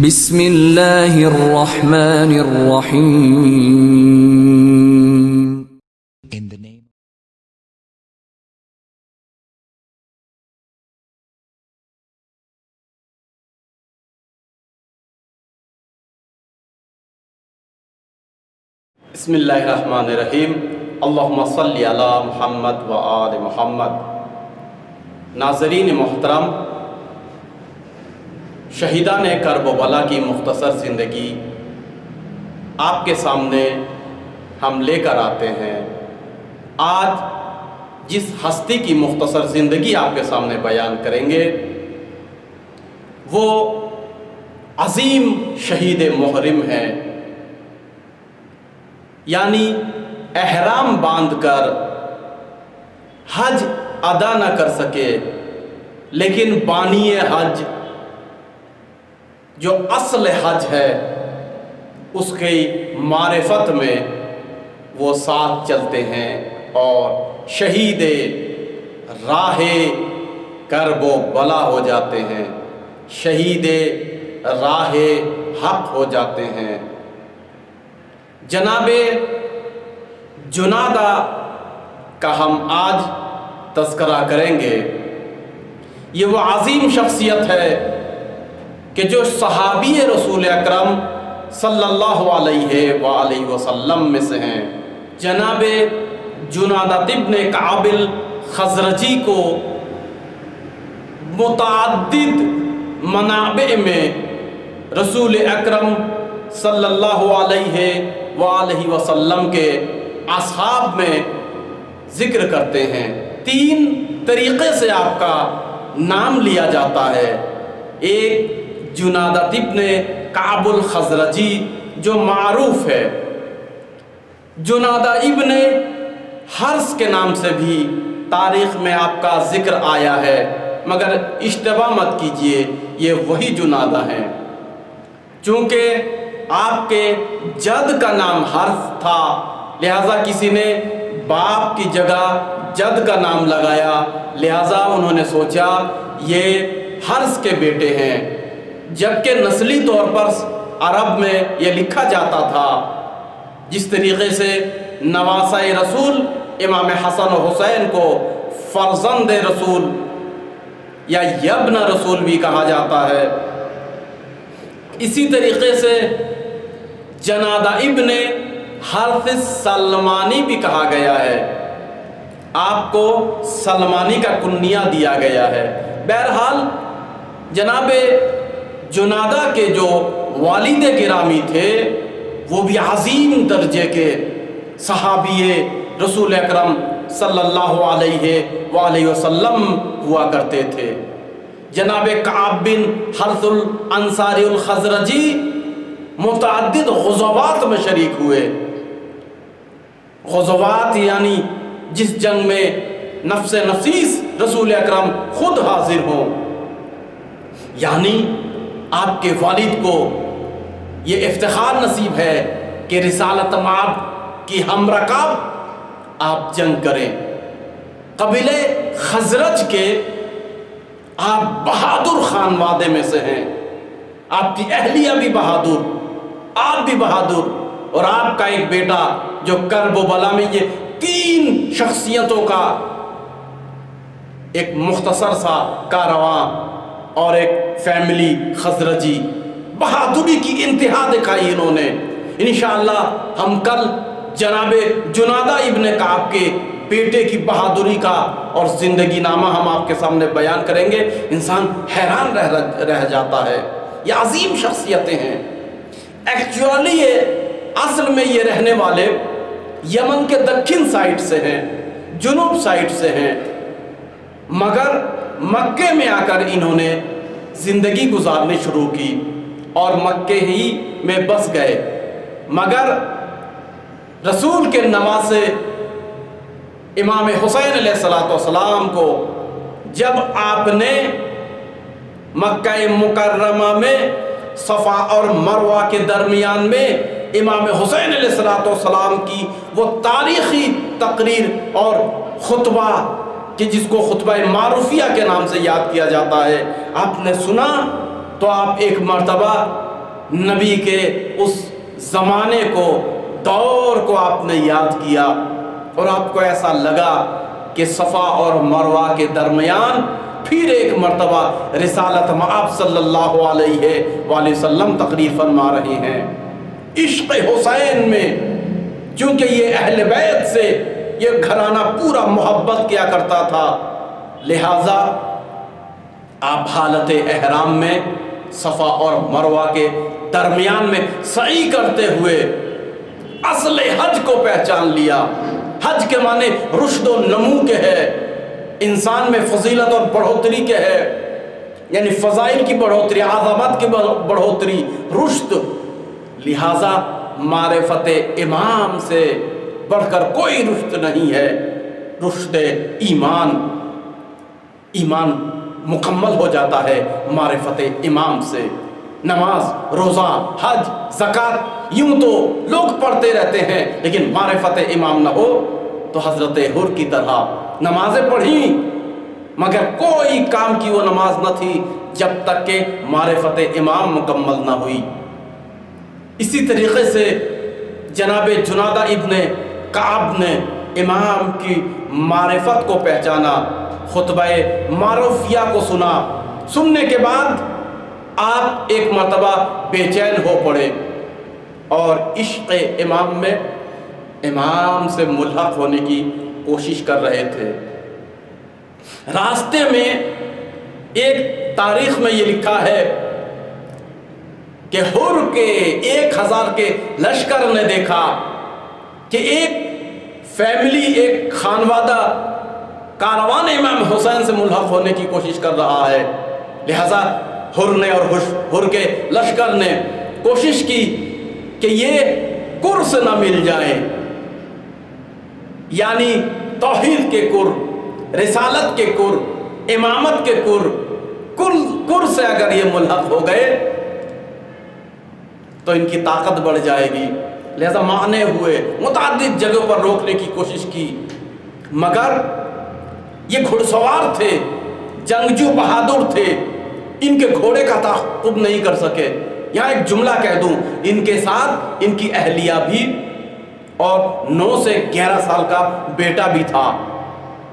بسم اللہ الرحمن الرحیم. In the name بسم اللہ الرحمن الرحیم. اللہم صلی علی محمد و آل محمد. ناظرین محترم، شہیدان کرب و بلا کی مختصر زندگی آپ کے سامنے ہم لے کر آتے ہیں. آج جس ہستی کی مختصر زندگی آپ کے سامنے بیان کریں گے وہ عظیم شہید محرم ہیں، یعنی احرام باندھ کر حج ادا نہ کر سکے لیکن بانی حج جو اصل حج ہے اس کی معرفت میں وہ ساتھ چلتے ہیں اور شہید راہ کرب و بلا ہو جاتے ہیں، شہید راہ حق ہو جاتے ہیں. جناب جنادہ کا ہم آج تذکرہ کریں گے. یہ وہ عظیم شخصیت ہے کہ جو صحابی رسول اکرم صلی اللہ علیہ وآلہ وسلم میں سے ہیں. جناب جنادہ ابن کعب الخزرجی کو متعدد منابع میں رسول اکرم صلی اللہ علیہ وآلہ وسلم کے اصحاب میں ذکر کرتے ہیں. 3 طریقے سے آپ کا نام لیا جاتا ہے. ایک جنادہ ابن کعب الخزرجی جو معروف ہے، جنادہ ابن حرس کے نام سے بھی تاریخ میں آپ کا ذکر آیا ہے، مگر اشتباہ مت کیجئے، یہ وہی جنادہ ہیں. چونکہ آپ کے جد کا نام حرس تھا لہٰذا کسی نے باپ کی جگہ جد کا نام لگایا، لہٰذا انہوں نے سوچا یہ حرس کے بیٹے ہیں، جبکہ نسلی طور پر عرب میں یہ لکھا جاتا تھا جس طریقے سے نواسہ رسول امام حسن و حسین کو فرزند رسول یا یبن رسول بھی کہا جاتا ہے. اسی طریقے سے جنادہ ابن حرث سلمانی بھی کہا گیا ہے، آپ کو سلمانی کا کنیہ دیا گیا ہے. بہرحال جناب جنادہ کے جو والد گرامی تھے وہ بھی عظیم درجے کے صحابی رسول اکرم صلی اللہ علیہ وآلہ وسلم ہوا کرتے تھے. جناب کعب بن حرث الانصاری الخزرجی متعدد غزوات میں شریک ہوئے. غزوات یعنی جس جنگ میں نفس نفیس رسول اکرم خود حاضر ہوں، یعنی آپ کے والد کو یہ افتخار نصیب ہے کہ رسالت مآب کی ہم رکاب آپ جنگ کریں. قبیلہ خزرج کے آپ بہادر خانوادے میں سے ہیں، آپ کی اہلیہ بھی بہادر، آپ بھی بہادر، اور آپ کا ایک بیٹا جو کرب و بلا میں یہ 3 شخصیتوں کا ایک مختصر سا کارواں اور ایک فیملی خزرجی، بہادری کی انتہا دکھائی انہوں نے. انشاءاللہ ہم کل جناب جنادہ ابن کعب کے بیٹے کی بہادری کا اور زندگی نامہ ہم آپ کے سامنے بیان کریں گے. انسان حیران رہ جاتا ہے، یہ عظیم شخصیتیں ہیں. ایکچولی یہ اصل میں یہ رہنے والے یمن کے دکن سائٹ سے ہیں، جنوب سائٹ سے ہیں، مگر مکے میں آ کر انہوں نے زندگی گزارنی شروع کی اور مکے ہی میں بس گئے. مگر رسول کے نواسے امام حسین علیہ السلام کو جب آپ نے مکہ مکرمہ میں صفا اور مروہ کے درمیان میں امام حسین علیہ السلام کی وہ تاریخی تقریر اور خطبہ کہ جس کو خطبہ معروفیہ کے نام سے یاد کیا جاتا ہے آپ نے سنا، تو آپ ایک مرتبہ نبی کے اس زمانے کو، دور کو آپ نے یاد کیا اور آپ کو ایسا لگا کہ صفا اور مروہ کے درمیان پھر ایک مرتبہ رسالت مآب صلی اللہ علیہ وآلہ وسلم تقریر فرما رہے ہیں۔ عشق حسین میں چونکہ یہ اہل بیت سے یہ گھرانہ پورا محبت کیا کرتا تھا، لہٰذا آپ حالت احرام میں صفا اور مروہ کے درمیان میں سعی کرتے ہوئے اصل حج کو پہچان لیا۔ حج کے معنی رشد و نمو کے ہے، انسان میں فضیلت اور بڑھوتری کے ہے، یعنی فضائل کی بڑھوتری، عظمت کی بڑھوتری، رشد۔ لہٰذا معرفت امام سے بڑھ کر کوئی رشد نہیں ہے، رشد ایمان۔ ایمان مکمل ہو جاتا ہے معرفت امام سے۔ نماز، روزہ، حج، زکوٰۃ یوں تو لوگ پڑھتے رہتے ہیں، لیکن معرفت امام نہ ہو تو حضرت حر کی طرح نمازیں پڑھیں مگر کوئی کام کی وہ نماز نہ تھی جب تک کہ معرفت امام مکمل نہ ہوئی۔ اسی طریقے سے جناب جنادہ ابن کعب نے امام کی معرفت کو پہچانا، خطبہ معروفیہ کو سنا، سننے کے بعد آپ ایک مرتبہ بے چین ہو پڑے اور عشق امام میں امام سے ملحق ہونے کی کوشش کر رہے تھے۔ راستے میں ایک تاریخ میں یہ لکھا ہے کہ حر کے 1000 کے لشکر نے دیکھا کہ ایک فیملی، ایک خانوادہ کاروان امام حسین سے ملحق ہونے کی کوشش کر رہا ہے، لہذا حر نے اور حر کے لشکر نے کوشش کی کہ یہ کر سے نہ مل جائیں، یعنی توحید کے کر، رسالت کے کر، امامت کے کر سے اگر یہ ملحق ہو گئے تو ان کی طاقت بڑھ جائے گی۔ لہذا مانے ہوئے، متعدد جگہوں پر روکنے کی کوشش کی، مگر یہ گھڑ سوار تھے، جنگجو بہادر تھے، ان کے گھوڑے کا تعاقب نہیں کر سکے۔ یہاں ایک جملہ کہہ دوں، ان کے ساتھ ان کی اہلیہ بھی اور 9 سے 11 سال کا بیٹا بھی تھا،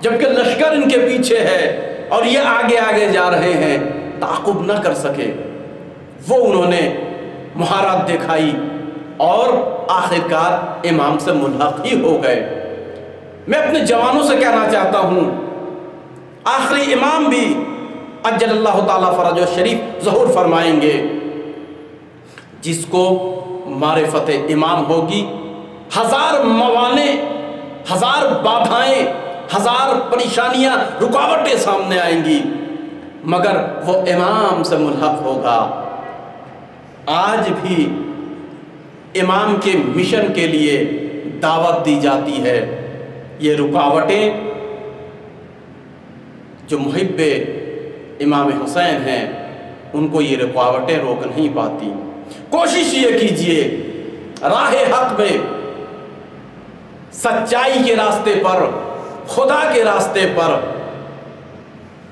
جبکہ لشکر ان کے پیچھے ہے اور یہ آگے آگے جا رہے ہیں، تعاقب نہ کر سکے۔ وہ انہوں نے مہارت دکھائی اور آخرکار امام سے ملحق ہی ہو گئے۔ میں اپنے جوانوں سے کہنا چاہتا ہوں، آخری امام بھی اجل اللہ تعالیٰ فرجہ شریف ظہور فرمائیں گے، جس کو معرفت امام ہوگی، 1000 موانع، 1000 بادھائیں، 1000 پریشانیاں، رکاوٹیں سامنے آئیں گی، مگر وہ امام سے ملحق ہوگا۔ آج بھی امام کے مشن کے لیے دعوت دی جاتی ہے، یہ رکاوٹیں جو محب امام حسین ہیں ان کو یہ رکاوٹیں روک نہیں پاتی۔ کوشش یہ کیجئے راہ حق میں، سچائی کے راستے پر، خدا کے راستے پر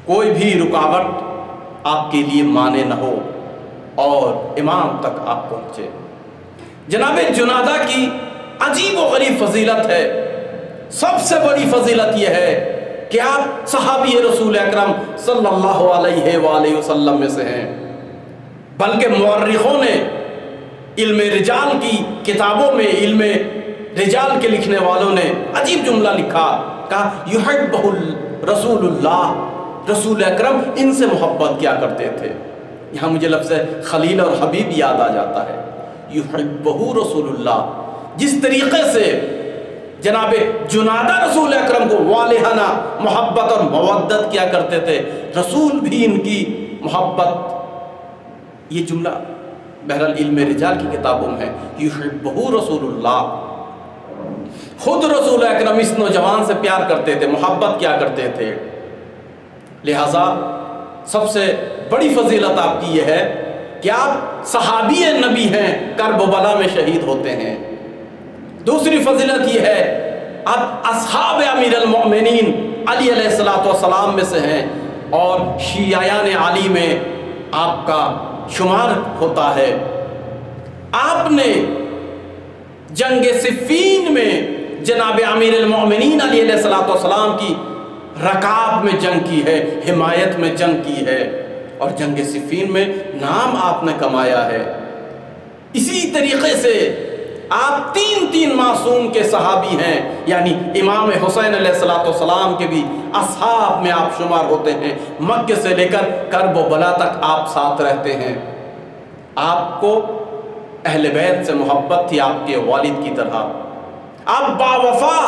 کوئی بھی رکاوٹ آپ کے لیے مانع نہ ہو اور امام تک آپ پہنچے۔ جناب جنادہ کی عجیب و غریب فضیلت ہے۔ سب سے بڑی فضیلت یہ ہے کہ آپ صحابی رسول اکرم صلی اللہ علیہ وآلہ وسلم میں سے ہیں، بلکہ مورخوں نے علم رجال کی کتابوں میں، علم رجال کے لکھنے والوں نے عجیب جملہ لکھا، کہا یحبہ رسول اللہ، رسول اکرم ان سے محبت کیا کرتے تھے۔ یہاں مجھے لفظ خلیل اور حبیب یاد آ جاتا ہے۔ یحبہ رسول اللہ، جس طریقے سے جناب جنادہ رسول اکرم کو والہانہ محبت اور مودت کیا کرتے تھے، رسول بھی ان کی محبت، یہ جملہ بہرحال علم رجال کی کتابوں میں ہے، یحبہ رسول اللہ۔ خود رسول اکرم اس نوجوان سے پیار کرتے تھے، محبت کیا کرتے تھے، لہٰذا سب سے بڑی فضیلت آپ کی یہ ہے کہ آپ صحابی نبی ہیں، کرب و بلا میں شہید ہوتے ہیں۔ دوسری فضیلت یہ ہے آپ اصحاب امیر المؤمنین علی علیہ السلام میں سے ہیں اور شیعیان علی میں آپ کا شمار ہوتا ہے۔ آپ نے جنگ صفین میں جناب امیر المؤمنین علیہ الصلوۃ والسلام کی رکاب میں جنگ کی ہے، حمایت میں جنگ کی ہے، اور جنگ صفین میں نام آپ نے کمایا ہے۔ اسی طریقے سے آپ تین معصوم کے صحابی ہیں، یعنی امام حسین علیہ الصلوۃ والسلام کے بھی اصحاب میں آپ شمار ہوتے ہیں۔ مکہ سے لے کر کرب و بلا تک آپ ساتھ رہتے ہیں۔ آپ کو اہل بیت سے محبت تھی آپ کے والد کی طرح۔ آپ باوفا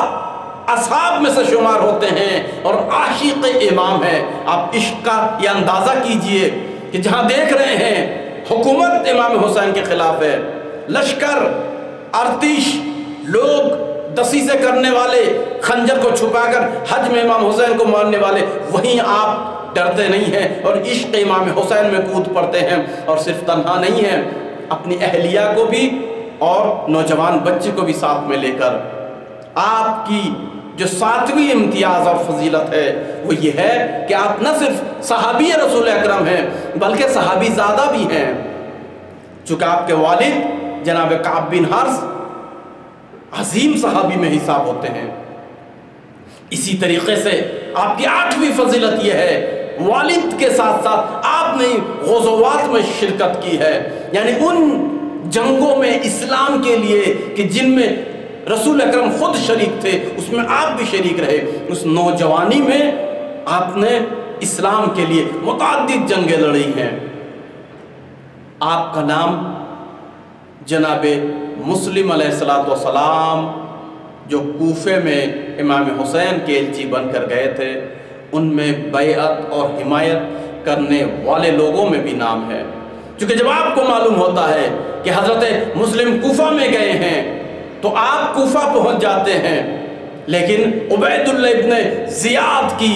اصحاب میں سے شمار ہوتے ہیں اور عاشق امام ہیں۔ آپ عشق کا یہ اندازہ کیجئے کہ جہاں دیکھ رہے ہیں حکومت امام حسین کے خلاف ہے، لشکر، ارتش، لوگ دسیسے کرنے والے، خنجر کو چھپا کر حج میں امام حسین کو مارنے والے، وہیں آپ ڈرتے نہیں ہیں اور عشق امام حسین میں کود پڑتے ہیں۔ اور صرف تنہا نہیں ہیں، اپنی اہلیہ کو بھی اور نوجوان بچے کو بھی ساتھ میں لے کر۔ آپ کی جو ساتویں امتیاز اور فضیلت ہے وہ یہ ہے کہ آپ نہ صرف صحابی رسول اکرم ہیں بلکہ صحابی زادہ بھی ہیں، چونکہ آپ کے والد جناب کعب بن حارث عظیم صحابی میں حساب ہوتے ہیں۔ اسی طریقے سے آپ کی 8ویں فضیلت یہ ہے، والد کے ساتھ ساتھ آپ نے غزوات میں شرکت کی ہے، یعنی ان جنگوں میں اسلام کے لیے کہ جن میں رسول اکرم خود شریک تھے اس میں آپ بھی شریک رہے۔ اس نوجوانی میں آپ نے اسلام کے لیے متعدد جنگیں لڑی ہیں۔ آپ کا نام جناب مسلم علیہ السلام جو کوفے میں امام حسین کے ایلچی بن کر گئے تھے، ان میں بیعت اور حمایت کرنے والے لوگوں میں بھی نام ہے۔ چونکہ جب آپ کو معلوم ہوتا ہے کہ حضرت مسلم کوفہ میں گئے ہیں تو آپ کوفہ پہنچ جاتے ہیں، لیکن عبید اللہ ابن زیاد کی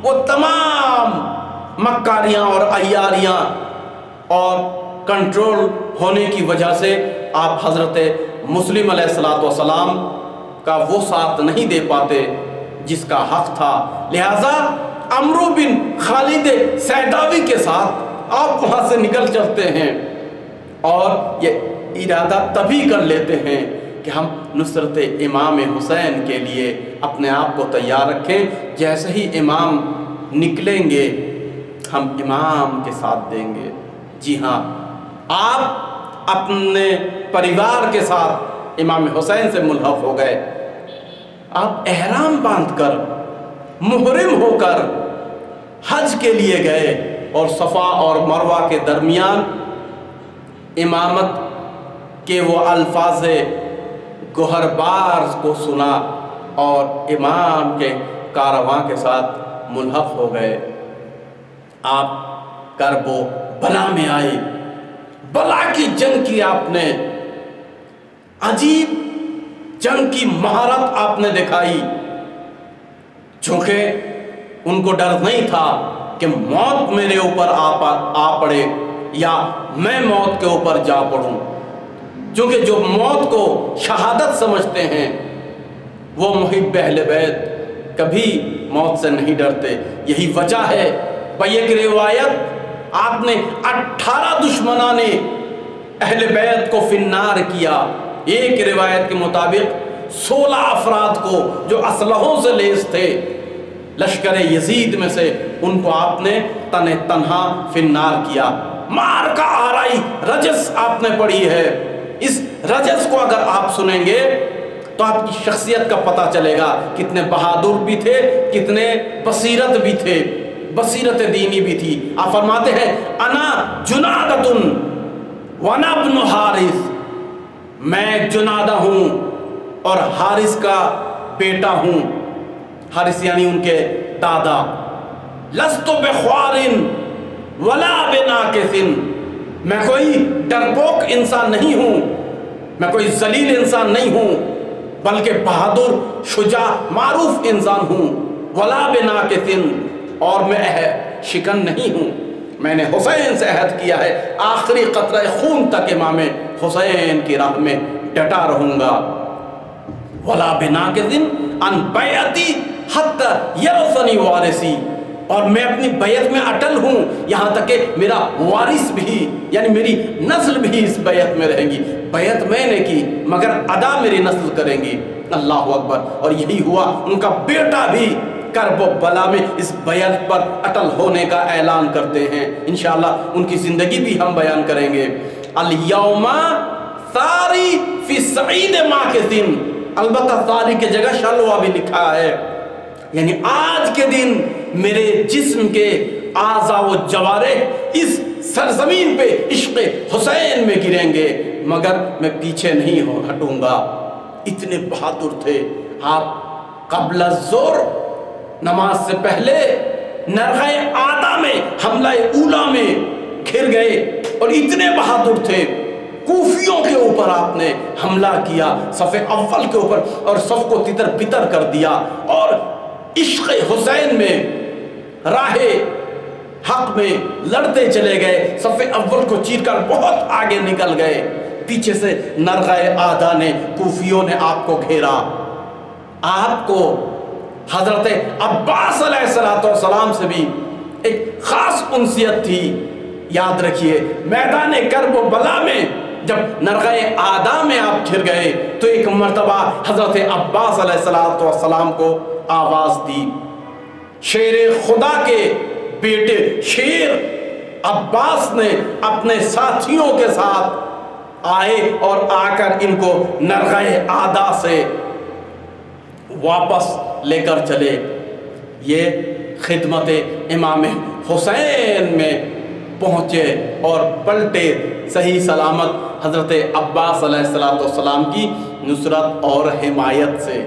وہ تمام مکاریاں اور عیاریاں اور کنٹرول ہونے کی وجہ سے آپ حضرت مسلم علیہ السلام کا وہ ساتھ نہیں دے پاتے جس کا حق تھا، لہٰذا عمرو بن خالد سیداوی کے ساتھ آپ وہاں سے نکل چلتے ہیں اور یہ ارادہ تبھی کر لیتے ہیں کہ ہم نصرت امام حسین کے لیے اپنے آپ کو تیار رکھیں، جیسے ہی امام نکلیں گے ہم امام کے ساتھ دیں گے۔ جی ہاں، آپ اپنے پریوار کے ساتھ امام حسین سے ملحق ہو گئے۔ آپ احرام باندھ کر محرم ہو کر حج کے لیے گئے اور صفا اور مروہ کے درمیان امامت کے وہ الفاظ گوہر باز کو سنا اور امام کے کارواں کے ساتھ ملحق ہو گئے۔ آپ کرب و بلا میں آئے، بلا کی جنگ کی آپ نے، عجیب جنگ کی مہارت آپ نے دکھائی، چونکہ ان کو ڈر نہیں تھا کہ موت میرے اوپر آ پڑے یا میں موت کے اوپر جا پڑوں، چونکہ جو موت کو شہادت سمجھتے ہیں وہ محب اہل بیت کبھی موت سے نہیں ڈرتے۔ یہی وجہ ہے ایک روایت آپ نے 18 دشمنان اہل بیت کو فی النار کیا، ایک روایت کے مطابق 16 افراد کو جو اسلحوں سے لیس تھے لشکر یزید میں سے، ان کو آپ نے تنہا فی النار کیا۔ مار کا آرائی رجس آپ نے پڑھی ہے، اس رجس کو اگر آپ سنیں گے تو آپ کی شخصیت کا پتہ چلے گا، کتنے بہادر بھی تھے، کتنے بصیرت بھی تھے، بصیرت دینی بھی تھی۔ آپ فرماتے ہیں انا جنادۃ وانا ابن حارث، میں جنادہ ہوں اور حارث کا بیٹا ہوں، حارث یعنی ان کے دادا۔ لست بخوار ولا بناکث، میں کوئی ڈرپوک انسان نہیں ہوں، میں کوئی ذلیل انسان نہیں ہوں، بلکہ بہادر، شجاع، معروف انسان ہوں۔ ولا بناکث، اور میں شکن نہیں ہوں، میں نے حسین سے عہد کیا ہے آخری قطرہ خون تک امام حسین کی راہ میں ڈٹا رہوں گا۔ ولا بناکث عن بیعتی حتی یرثنی وارثی، اور میں اپنی بیعت میں اٹل ہوں، یہاں تک کہ میرا وارث بھی یعنی میری نسل بھی اس بیعت میں رہیں گی۔ بیعت میں نے کی مگر ادا میری نسل کریں گی۔ اللہ اکبر۔ اور یہی ہوا، ان کا بیٹا بھی کرب و بلا میں اس بیعت پر اٹل ہونے کا اعلان کرتے ہیں۔ انشاءاللہ ان کی زندگی بھی ہم بیان کریں گے۔ الیوم ثاری فی سعید ما کے دن، البتہ ثاری کی جگہ شلوا بھی لکھا ہے، یعنی آج کے دن میرے جسم کے اعضاء و جوارح اس سرزمین پہ عشق حسین میں گریں گے، مگر میں پیچھے نہیں ہٹوں گا۔ اتنے بہادر تھے آپ۔ قبل الظہر نماز سے پہلے نرغہ آدھا میں حملہ اولا میں گھر گئے، اور اتنے بہادر تھے، کوفیوں کے اوپر آپ نے حملہ کیا، صف اول کے اوپر، اور صف کو تتر بتر کر دیا، اور عشق حسین میں راہ حق میں لڑتے چلے گئے، صف اول کو چیر کر بہت آگے نکل گئے۔ پیچھے سے نرغہ آدھا نے، کوفیوں نے آپ کو گھیرا۔ آپ کو حضرت عباس علیہ السلام سے بھی ایک خاص انسیت تھی۔ یاد رکھیے، میدان کرب و بلا میں جب نرغہ آدھا میں آپ گھر گئے تو ایک مرتبہ حضرت عباس علیہ السلام کو آواز دی۔ شیر خدا کے بیٹے شیر عباس نے اپنے ساتھیوں کے ساتھ آئے اور آ کر ان کو نرغہ آدھا سے واپس لے کر چلے۔ یہ خدمت امام حسین میں پہنچے اور پلٹے صحیح سلامت حضرت عباس علیہ السلام کی نصرت اور حمایت سے۔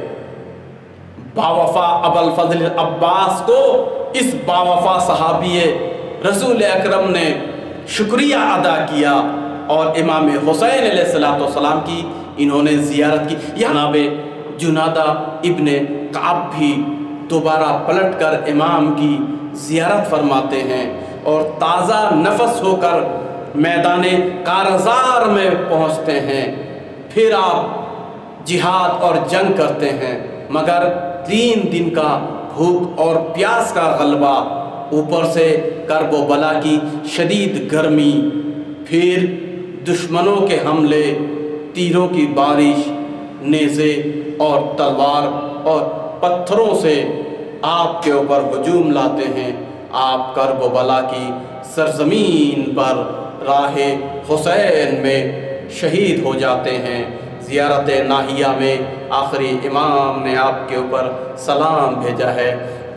باوفا ابوالفضل عباس کو اس باوفا صحابی رسول اکرم نے شکریہ ادا کیا، اور امام حسین علیہ السلام کی انہوں نے زیارت کی۔ جناب جنادہ ابن کعب بھی دوبارہ پلٹ کر امام کی زیارت فرماتے ہیں، اور تازہ نفس ہو کر میدان کارزار میں پہنچتے ہیں۔ پھر آپ جہاد اور جنگ کرتے ہیں، مگر 3 دن کا بھوک اور پیاس کا غلبہ، اوپر سے کرب و بلا کی شدید گرمی، پھر دشمنوں کے حملے، تیروں کی بارش، نیزے اور تلوار اور پتھروں سے آپ کے اوپر ہجوم لاتے ہیں۔ آپ کرب و بلا کی سرزمین پر راہ حسین میں شہید ہو جاتے ہیں۔ زیارت ناہیہ میں آخری امام نے آپ کے اوپر سلام بھیجا ہے،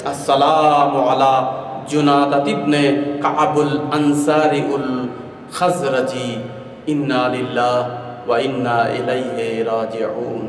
السلام علی جنادہ ابن کعب الانصاری الخزرجی، انا للہ و انا الیہ راجعون۔